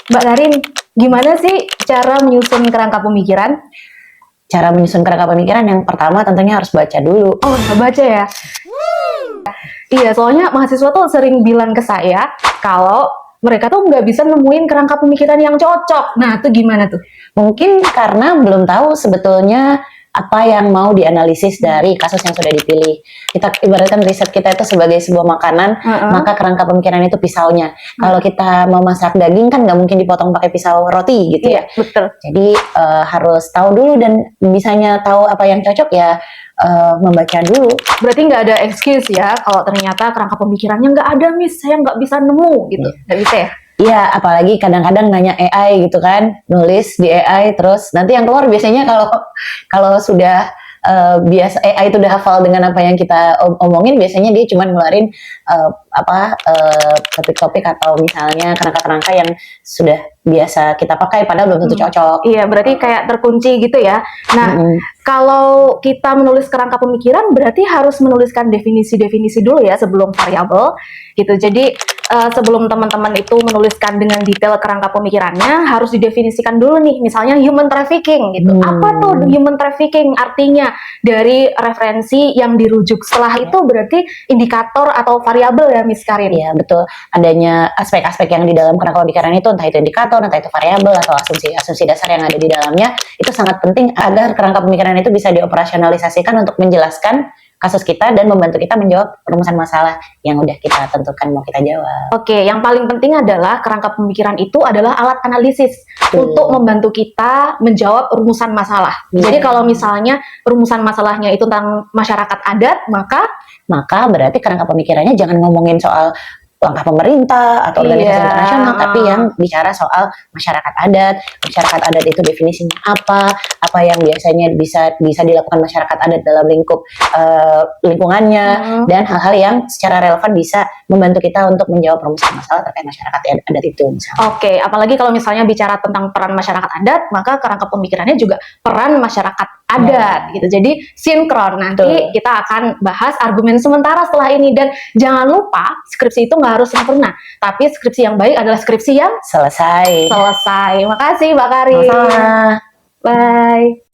Mbak Karin, gimana sih cara menyusun kerangka pemikiran? Cara menyusun kerangka pemikiran yang pertama tentunya harus baca dulu. Oh, nggak baca ya? Iya, soalnya mahasiswa tuh sering bilang ke saya kalau mereka tuh nggak bisa nemuin kerangka pemikiran yang cocok. Nah, itu gimana tuh? Mungkin karena belum tahu sebetulnya apa yang mau dianalisis dari kasus yang sudah dipilih. Kita ibaratkan riset kita itu sebagai sebuah makanan, maka kerangka pemikiran itu pisaunya. Kalau kita mau masak daging kan nggak mungkin dipotong pakai pisau roti gitu ya. Iya, betul. Jadi harus tahu dulu, dan bisanya tahu apa yang cocok ya membaca dulu. Berarti nggak ada excuse ya kalau ternyata kerangka pemikirannya nggak ada, Miss, saya nggak bisa nemu gitu. Nggak bisa ya? Iya, apalagi kadang-kadang nanya AI gitu kan, nulis di AI, terus nanti yang keluar biasanya kalau sudah biasa AI itu udah hafal dengan apa yang kita omongin, biasanya dia cuma ngeluarin topik-topik atau misalnya kerangka-kerangka yang sudah biasa kita pakai padahal belum tentu cocok. Iya, berarti kayak terkunci gitu ya. Nah, kalau kita menulis kerangka pemikiran berarti harus menuliskan definisi-definisi dulu ya sebelum variabel gitu. Jadi sebelum teman-teman itu menuliskan dengan detail kerangka pemikirannya harus didefinisikan dulu nih, misalnya human trafficking gitu. Apa tuh human trafficking? Artinya dari referensi yang dirujuk. Setelah itu berarti indikator atau variabel ya, Miss Karin? Iya, betul. Adanya aspek-aspek yang di dalam kerangka pemikiran itu, entah itu indikator, entah itu variabel atau asumsi dasar yang ada di dalamnya, itu sangat penting agar kerangka pemikiran itu bisa dioperasionalisasikan untuk menjelaskan kasus kita dan membantu kita menjawab rumusan masalah yang udah kita tentukan mau kita jawab. Oke, yang paling penting adalah kerangka pemikiran itu adalah alat analisis untuk membantu kita menjawab rumusan masalah. Jadi kalau misalnya rumusan masalahnya itu tentang masyarakat adat, maka berarti kerangka pemikirannya jangan ngomongin soal langkah pemerintah atau organisasi internasional, tapi yang bicara soal masyarakat adat. Masyarakat adat itu definisinya apa yang biasanya bisa dilakukan masyarakat adat dalam lingkup lingkungannya, dan hal-hal yang secara relevan bisa membantu kita untuk menjawab rumusan masalah terkait masyarakat adat itu. Oke, apalagi kalau misalnya bicara tentang peran masyarakat adat, maka kerangka pemikirannya juga peran masyarakat adat gitu. Jadi sinkron. Nanti kita akan bahas argumen sementara setelah ini, dan jangan lupa skripsi itu nggak harus sempurna, tapi skripsi yang baik adalah skripsi yang selesai. Makasih Mbak Karin. Sama-sama. Bye.